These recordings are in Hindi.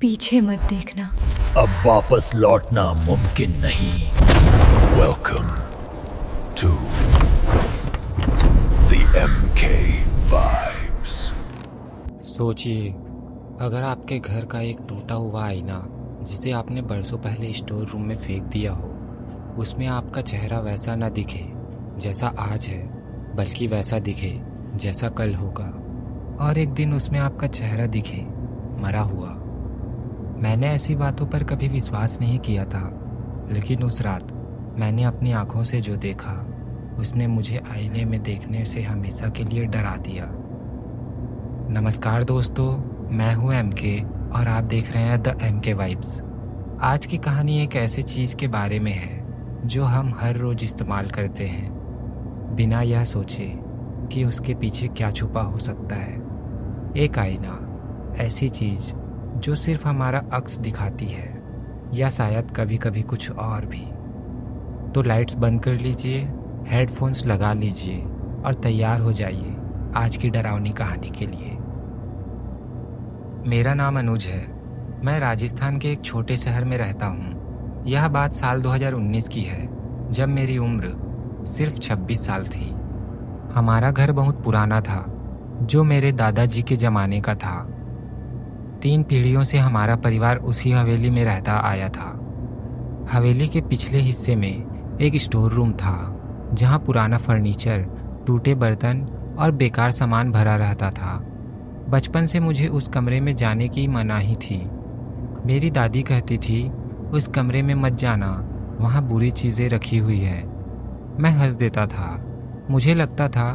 पीछे मत देखना। अब वापस लौटना मुमकिन नहीं। Welcome to the MK vibes. सोचिए, अगर आपके घर का एक टूटा हुआ आईना जिसे आपने बरसों पहले स्टोर रूम में फेंक दिया हो, उसमें आपका चेहरा वैसा न दिखे जैसा आज है, बल्कि वैसा दिखे जैसा कल होगा। और एक दिन उसमें आपका चेहरा दिखे मरा हुआ। मैंने ऐसी बातों पर कभी विश्वास नहीं किया था, लेकिन उस रात मैंने अपनी आंखों से जो देखा उसने मुझे आईने में देखने से हमेशा के लिए डरा दिया। नमस्कार दोस्तों, मैं हूं MK और आप देख रहे हैं द MK वाइब्स। आज की कहानी एक ऐसी चीज़ के बारे में है जो हम हर रोज़ इस्तेमाल करते हैं, बिना यह सोचे कि उसके पीछे क्या छुपा हो सकता है। एक आईना, ऐसी चीज़ जो सिर्फ हमारा अक्स दिखाती है, या शायद कभी कभी कुछ और भी। तो लाइट्स बंद कर लीजिए, हेडफोन्स लगा लीजिए और तैयार हो जाइए आज की डरावनी कहानी के लिए। मेरा नाम अनुज है। मैं राजस्थान के एक छोटे शहर में रहता हूँ। यह बात साल 2019 की है, जब मेरी उम्र सिर्फ 26 साल थी। हमारा घर बहुत पुराना था, जो मेरे दादाजी के ज़माने का था। 3 पीढ़ियों से हमारा परिवार उसी हवेली में रहता आया था। हवेली के पिछले हिस्से में एक स्टोर रूम था, जहाँ पुराना फर्नीचर, टूटे बर्तन और बेकार सामान भरा रहता था। बचपन से मुझे उस कमरे में जाने की मनाही थी। मेरी दादी कहती थी, उस कमरे में मत जाना, वहाँ बुरी चीज़ें रखी हुई है। मैं हंस देता था। मुझे लगता था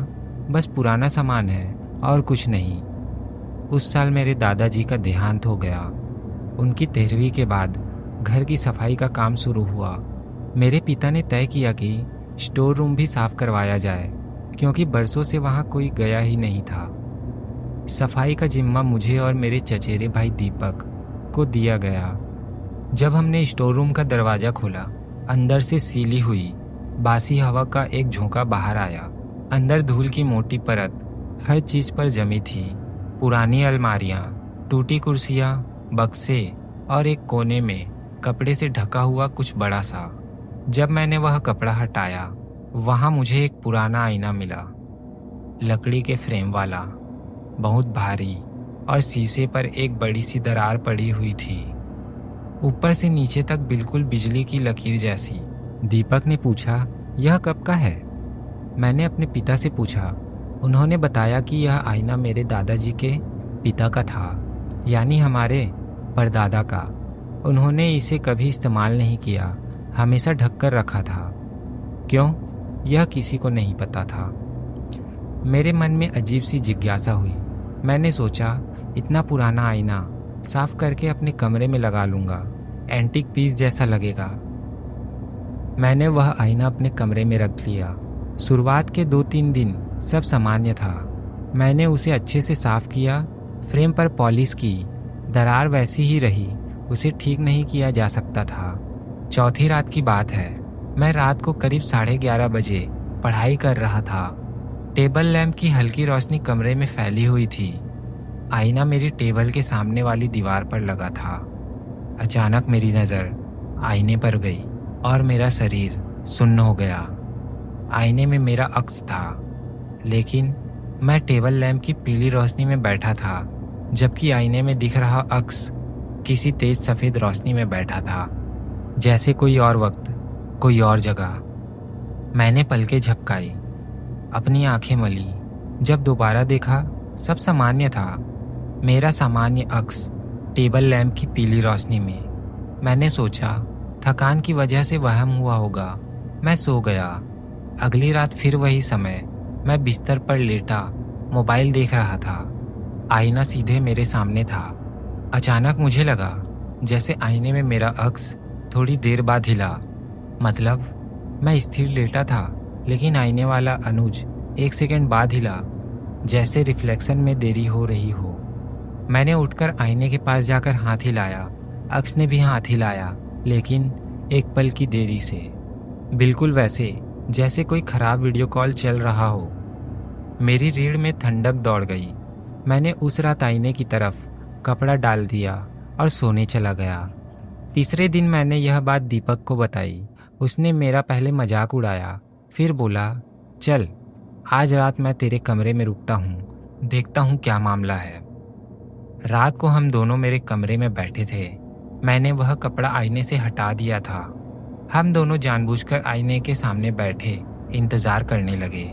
बस पुराना सामान है और कुछ नहीं। उस साल मेरे दादाजी का देहांत हो गया। उनकी 13वीं के बाद घर की सफाई का काम शुरू हुआ। मेरे पिता ने तय किया कि स्टोर रूम भी साफ करवाया जाए, क्योंकि बरसों से वहाँ कोई गया ही नहीं था। सफाई का जिम्मा मुझे और मेरे चचेरे भाई दीपक को दिया गया। जब हमने स्टोर रूम का दरवाज़ा खोला, अंदर से सीली हुई बासी हवा का एक झोंका बाहर आया। अंदर धूल की मोटी परत हर चीज़ पर जमी थी। पुरानी अलमारियाँ, टूटी कुर्सियाँ, बक्से और एक कोने में कपड़े से ढका हुआ कुछ बड़ा सा। जब मैंने वह कपड़ा हटाया, वहाँ मुझे एक पुराना आईना मिला, लकड़ी के फ्रेम वाला, बहुत भारी, और शीशे पर एक बड़ी सी दरार पड़ी हुई थी, ऊपर से नीचे तक बिल्कुल बिजली की लकीर जैसी। दीपक ने पूछा, यह कब का है? मैंने अपने पिता से पूछा। उन्होंने बताया कि यह आईना मेरे दादाजी के पिता का था, यानी हमारे परदादा का। उन्होंने इसे कभी इस्तेमाल नहीं किया, हमेशा ढक कर रखा था। क्यों, यह किसी को नहीं पता था। मेरे मन में अजीब सी जिज्ञासा हुई। मैंने सोचा, इतना पुराना आईना साफ करके अपने कमरे में लगा लूँगा, एंटीक पीस जैसा लगेगा। मैंने वह आईना अपने कमरे में रख लिया। शुरुआत के 2-3 दिन सब सामान्य था। मैंने उसे अच्छे से साफ किया, फ्रेम पर पॉलिश की, दरार वैसी ही रही, उसे ठीक नहीं किया जा सकता था। चौथी रात की बात है। मैं रात को करीब 11:30 बजे पढ़ाई कर रहा था। टेबल लैंप की हल्की रोशनी कमरे में फैली हुई थी। आईना मेरी टेबल के सामने वाली दीवार पर लगा था। अचानक मेरी नज़र आईने पर गई और मेरा शरीर सुन्न हो गया। आईने में मेरा अक्स था, लेकिन मैं टेबल लैंप की पीली रोशनी में बैठा था, जबकि आईने में दिख रहा अक्स किसी तेज सफ़ेद रोशनी में बैठा था, जैसे कोई और वक्त, कोई और जगह। मैंने पलकें झपकाई, अपनी आंखें मली। जब दोबारा देखा, सब सामान्य था। मेरा सामान्य अक्स टेबल लैंप की पीली रोशनी में। मैंने सोचा, थकान की वजह से वहम हुआ होगा। मैं सो गया। अगली रात फिर वही समय, मैं बिस्तर पर लेटा मोबाइल देख रहा था। आईना सीधे मेरे सामने था। अचानक मुझे लगा जैसे आईने में मेरा अक्स थोड़ी देर बाद हिला। मतलब मैं स्थिर लेटा था, लेकिन आईने वाला अनुज 1 सेकंड बाद हिला, जैसे रिफ्लेक्शन में देरी हो रही हो। मैंने उठकर आईने के पास जाकर हाथ हिलाया। अक्स ने भी हाथ हिलाया, लेकिन एक पल की देरी से, बिल्कुल वैसे जैसे कोई खराब वीडियो कॉल चल रहा हो। मेरी रीढ़ में ठंडक दौड़ गई। मैंने उस रात आईने की तरफ कपड़ा डाल दिया और सोने चला गया। तीसरे दिन मैंने यह बात दीपक को बताई। उसने मेरा पहले मजाक उड़ाया, फिर बोला, चल आज रात मैं तेरे कमरे में रुकता हूँ, देखता हूँ क्या मामला है। रात को हम दोनों मेरे कमरे में बैठे थे। मैंने वह कपड़ा आईने से हटा दिया था। हम दोनों जानबूझकर आईने के सामने बैठे इंतजार करने लगे।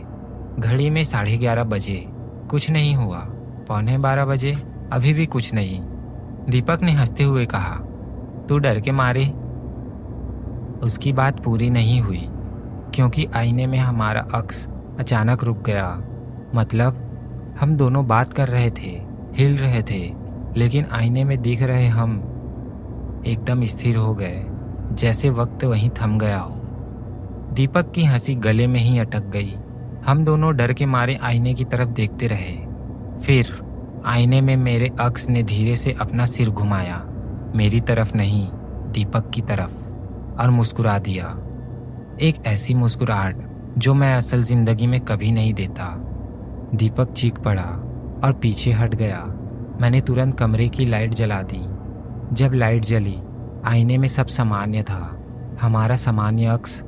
घड़ी में 11:30 बजे, कुछ नहीं हुआ। 11:45 बजे, अभी भी कुछ नहीं। दीपक ने हंसते हुए कहा, तू डर के मारे? उसकी बात पूरी नहीं हुई, क्योंकि आईने में हमारा अक्स अचानक रुक गया। मतलब हम दोनों बात कर रहे थे, हिल रहे थे, लेकिन आईने में दिख रहे हम एकदम स्थिर हो गए, जैसे वक्त वहीं थम गया हो। दीपक की हंसी गले में ही अटक गई। हम दोनों डर के मारे आईने की तरफ देखते रहे। फिर आईने में मेरे अक्स ने धीरे से अपना सिर घुमाया, मेरी तरफ नहीं, दीपक की तरफ, और मुस्कुरा दिया। एक ऐसी मुस्कुराहट जो मैं असल जिंदगी में कभी नहीं देता। दीपक चीख पड़ा और पीछे हट गया। मैंने तुरंत कमरे की लाइट जला दी। जब लाइट जली, आईने में सब सामान्य था, हमारा सामान्य अक्स,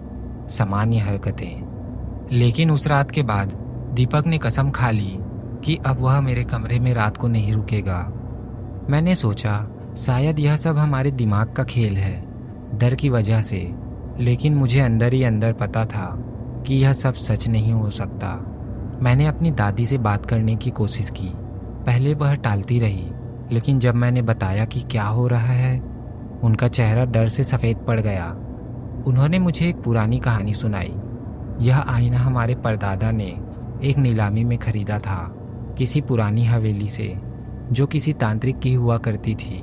सामान्य हरकतें। लेकिन उस रात के बाद दीपक ने कसम खा ली कि अब वह मेरे कमरे में रात को नहीं रुकेगा। मैंने सोचा शायद यह सब हमारे दिमाग का खेल है, डर की वजह से। लेकिन मुझे अंदर ही अंदर पता था कि यह सब सच नहीं हो सकता। मैंने अपनी दादी से बात करने की कोशिश की। पहले वह टालती रही, लेकिन जब मैंने बताया कि क्या हो रहा है, उनका चेहरा डर से सफ़ेद पड़ गया। उन्होंने मुझे एक पुरानी कहानी सुनाई। यह आईना हमारे परदादा ने एक नीलामी में खरीदा था, किसी पुरानी हवेली से जो किसी तांत्रिक की हुआ करती थी।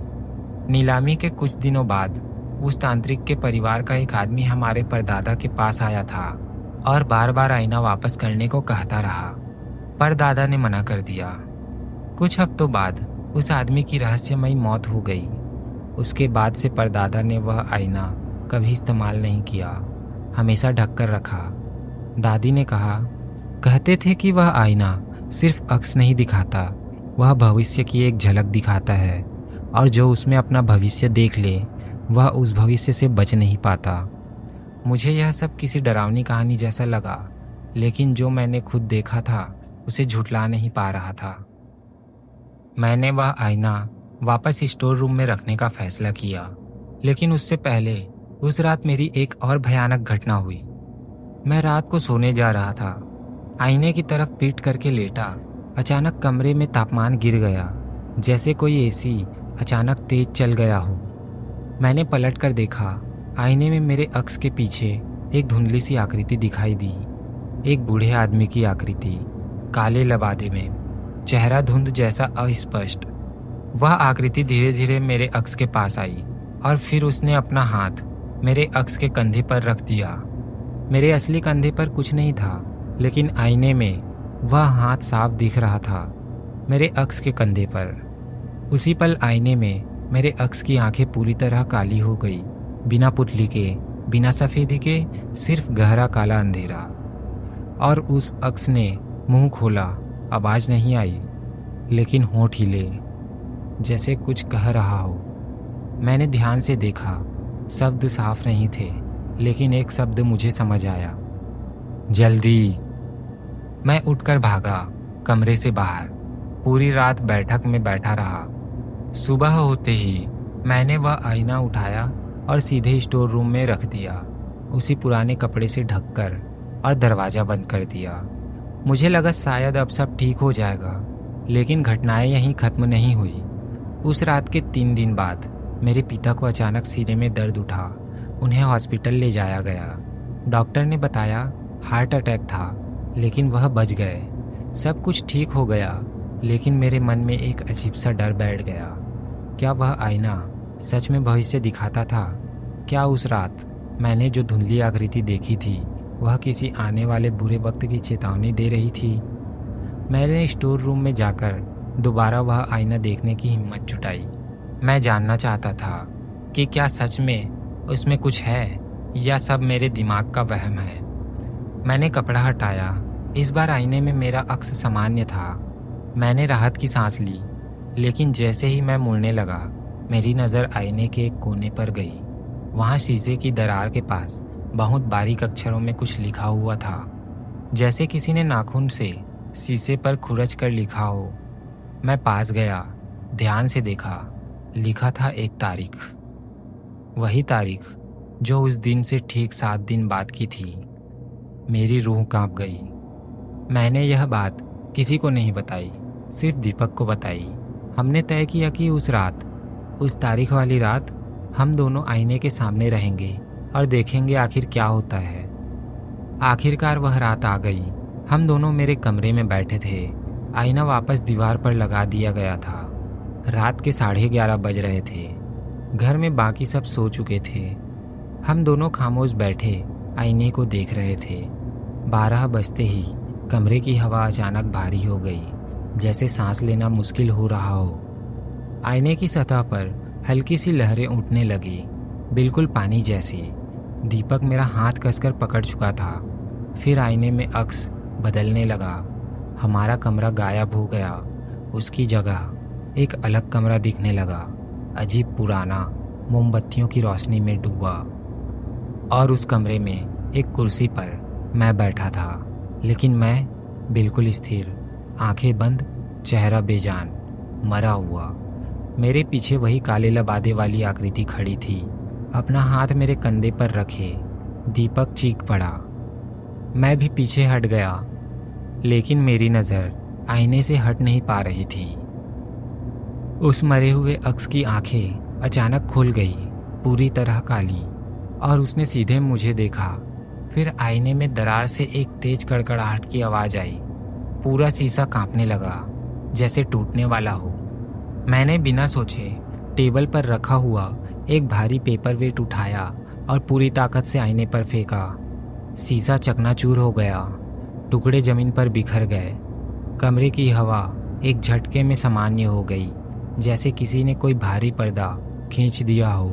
नीलामी के कुछ दिनों बाद उस तांत्रिक के परिवार का एक आदमी हमारे परदादा के पास आया था और बार बार आईना वापस करने को कहता रहा। परदादा ने मना कर दिया। कुछ हफ्तों बाद उस आदमी की रहस्यमयी मौत हो गई। उसके बाद से परदादा ने वह आईना कभी इस्तेमाल नहीं किया, हमेशा ढक कर रखा। दादी ने कहा, कहते थे कि वह आईना सिर्फ अक्स नहीं दिखाता, वह भविष्य की एक झलक दिखाता है, और जो उसमें अपना भविष्य देख ले वह उस भविष्य से बच नहीं पाता। मुझे यह सब किसी डरावनी कहानी जैसा लगा, लेकिन जो मैंने खुद देखा था उसे झुठला नहीं पा रहा था। मैंने वह आईना वापस स्टोर रूम में रखने का फैसला किया, लेकिन उससे पहले उस रात मेरी एक और भयानक घटना हुई। मैं रात को सोने जा रहा था, आईने की तरफ पीठ करके लेटा। अचानक कमरे में तापमान गिर गया, जैसे कोई एसी अचानक तेज चल गया हो। मैंने पलट कर देखा, आईने में मेरे अक्स के पीछे एक धुंधली सी आकृति दिखाई दी। एक बूढ़े आदमी की आकृति, काले लबादे में, चेहरा धुंध जैसा अस्पष्ट। वह आकृति धीरे धीरे मेरे अक्स के पास आई और फिर उसने अपना हाथ मेरे अक्स के कंधे पर रख दिया। मेरे असली कंधे पर कुछ नहीं था, लेकिन आईने में वह हाथ साफ दिख रहा था, मेरे अक्स के कंधे पर। उसी पल आईने में मेरे अक्स की आंखें पूरी तरह काली हो गई, बिना पुतली के, बिना सफ़ेदी के, सिर्फ गहरा काला अंधेरा। और उस अक्स ने मुंह खोला। आवाज़ नहीं आई, लेकिन होंठ हिले, जैसे कुछ कह रहा हो। मैंने ध्यान से देखा, शब्द साफ नहीं थे, लेकिन एक शब्द मुझे समझ आया, जल्दी। मैं उठकर भागा कमरे से बाहर। पूरी रात बैठक में बैठा रहा। सुबह होते ही मैंने वह आईना उठाया और सीधे स्टोर रूम में रख दिया, उसी पुराने कपड़े से ढककर, और दरवाज़ा बंद कर दिया। मुझे लगा शायद अब सब ठीक हो जाएगा, लेकिन घटनाएं यहीं ख़त्म नहीं हुई। उस रात के 3 दिन बाद मेरे पिता को अचानक सीने में दर्द उठा। उन्हें हॉस्पिटल ले जाया गया। डॉक्टर ने बताया हार्ट अटैक था, लेकिन वह बच गए। सब कुछ ठीक हो गया, लेकिन मेरे मन में एक अजीब सा डर बैठ गया। क्या वह आईना सच में भविष्य दिखाता था? क्या उस रात मैंने जो धुंधली आकृति देखी थी वह किसी आने वाले बुरे वक्त की चेतावनी दे रही थी? मैंने स्टोर रूम में जाकर दोबारा वह आईना देखने की हिम्मत जुटाई। मैं जानना चाहता था कि क्या सच में उसमें कुछ है या सब मेरे दिमाग का वहम है। मैंने कपड़ा हटाया। इस बार आईने में मेरा अक्स सामान्य था। मैंने राहत की सांस ली, लेकिन जैसे ही मैं मुड़ने लगा, मेरी नज़र आईने के एक कोने पर गई। वहाँ शीशे की दरार के पास बहुत बारीक अक्षरों में कुछ लिखा हुआ था, जैसे किसी ने नाखून से शीशे पर खुरच कर लिखा हो। मैं पास गया, ध्यान से देखा। लिखा था एक तारीख, वही तारीख जो उस दिन से ठीक 7 दिन बाद की थी। मेरी रूह कांप गई। मैंने यह बात किसी को नहीं बताई, सिर्फ दीपक को बताई। हमने तय किया कि उस रात, उस तारीख वाली रात, हम दोनों आईने के सामने रहेंगे और देखेंगे आखिर क्या होता है। आखिरकार वह रात आ गई। हम दोनों मेरे कमरे में बैठे थे। आईना वापस दीवार पर लगा दिया गया था। रात के 11:30 बज रहे थे। घर में बाकी सब सो चुके थे। हम दोनों खामोश बैठे आईने को देख रहे थे। 12 बजते ही कमरे की हवा अचानक भारी हो गई, जैसे सांस लेना मुश्किल हो रहा हो। आईने की सतह पर हल्की सी लहरें उठने लगी, बिल्कुल पानी जैसी। दीपक मेरा हाथ कसकर पकड़ चुका था। फिर आईने में अक्स बदलने लगा। हमारा कमरा गायब हो गया। उसकी जगह एक अलग कमरा दिखने लगा, अजीब पुराना, मोमबत्तियों की रोशनी में डूबा। और उस कमरे में एक कुर्सी पर मैं बैठा था, लेकिन मैं बिल्कुल स्थिर, आंखें बंद, चेहरा बेजान, मरा हुआ। मेरे पीछे वही काले लबादे वाली आकृति खड़ी थी, अपना हाथ मेरे कंधे पर रखे। दीपक चीख पड़ा। मैं भी पीछे हट गया, लेकिन मेरी नज़र आईने से हट नहीं पा रही थी। उस मरे हुए अक्स की आंखें अचानक खुल गई, पूरी तरह काली, और उसने सीधे मुझे देखा। फिर आईने में दरार से एक तेज कड़कड़ाहट की आवाज़ आई। पूरा शीशा कांपने लगा, जैसे टूटने वाला हो। मैंने बिना सोचे टेबल पर रखा हुआ एक भारी पेपर वेट उठाया और पूरी ताकत से आईने पर फेंका। शीशा चकनाचूर हो गया, टुकड़े जमीन पर बिखर गए। कमरे की हवा एक झटके में सामान्य हो गई, जैसे किसी ने कोई भारी पर्दा खींच दिया हो।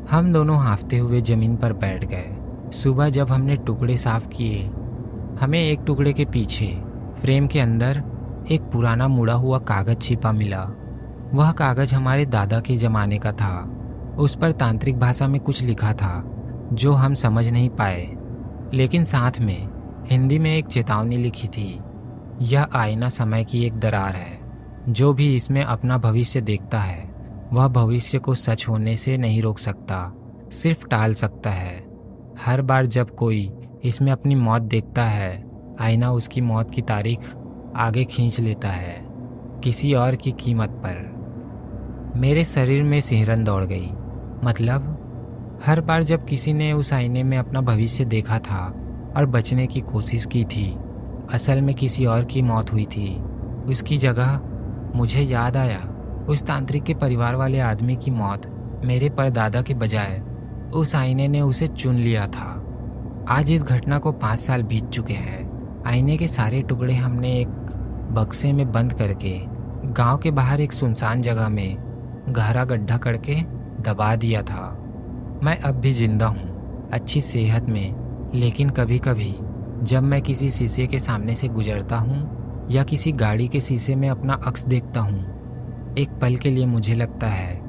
हम दोनों हांफते हुए जमीन पर बैठ गए। सुबह जब हमने टुकड़े साफ किए, हमें एक टुकड़े के पीछे फ्रेम के अंदर एक पुराना मुड़ा हुआ कागज छिपा मिला। वह कागज हमारे दादा के ज़माने का था। उस पर तांत्रिक भाषा में कुछ लिखा था जो हम समझ नहीं पाए, लेकिन साथ में हिंदी में एक चेतावनी लिखी थी। यह आईना समय की एक दरार है। जो भी इसमें अपना भविष्य देखता है, वह भविष्य को सच होने से नहीं रोक सकता, सिर्फ टाल सकता है। हर बार जब कोई इसमें अपनी मौत देखता है, आईना उसकी मौत की तारीख आगे खींच लेता है, किसी और की कीमत पर। मेरे शरीर में सिहरन दौड़ गई। मतलब हर बार जब किसी ने उस आईने में अपना भविष्य देखा था और बचने की कोशिश की थी, असल में किसी और की मौत हुई थी। उसकी जगह मुझे याद आया उस तांत्रिक के परिवार वाले आदमी की मौत। मेरे परदादा के बजाय उस आईने ने उसे चुन लिया था। आज इस घटना को 5 साल बीत चुके हैं। आईने के सारे टुकड़े हमने एक बक्से में बंद करके गांव के बाहर एक सुनसान जगह में गहरा गड्ढा करके दबा दिया था। मैं अब भी जिंदा हूँ, अच्छी सेहत में, लेकिन कभी कभी जब मैं किसी शीशे के सामने से गुजरता हूँ या किसी गाड़ी के शीशे में अपना अक्स देखता हूँ, एक पल के लिए मुझे लगता है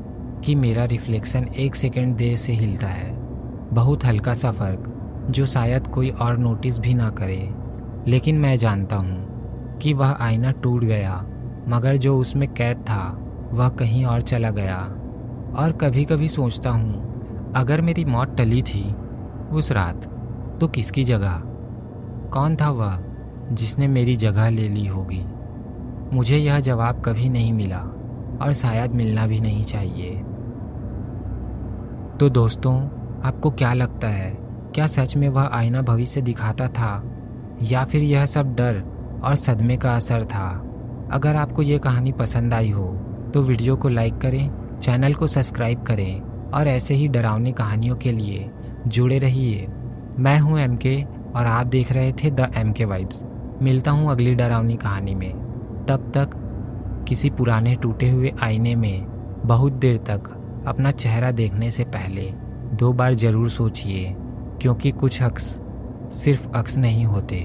कि मेरा रिफ्लेक्शन 1 सेकंड देर से हिलता है। बहुत हल्का सा फर्क जो शायद कोई और नोटिस भी ना करे, लेकिन मैं जानता हूँ कि वह आईना टूट गया, मगर जो उसमें कैद था वह कहीं और चला गया। और कभी कभी सोचता हूँ, अगर मेरी मौत टली थी उस रात, तो किसकी जगह? कौन था वह जिसने मेरी जगह ले ली होगी? मुझे यह जवाब कभी नहीं मिला और शायद मिलना भी नहीं चाहिए। तो दोस्तों, आपको क्या लगता है, क्या सच में वह आईना भविष्य दिखाता था या फिर यह सब डर और सदमे का असर था? अगर आपको ये कहानी पसंद आई हो तो वीडियो को लाइक करें, चैनल को सब्सक्राइब करें और ऐसे ही डरावनी कहानियों के लिए जुड़े रहिए। मैं हूं MK और आप देख रहे थे द MK वाइब्स। मिलता हूं अगली डरावनी कहानी में। तब तक किसी पुराने टूटे हुए आईने में बहुत देर तक अपना चेहरा देखने से पहले 2 बार ज़रूर सोचिए, क्योंकि कुछ अक्स सिर्फ अक्स नहीं होते।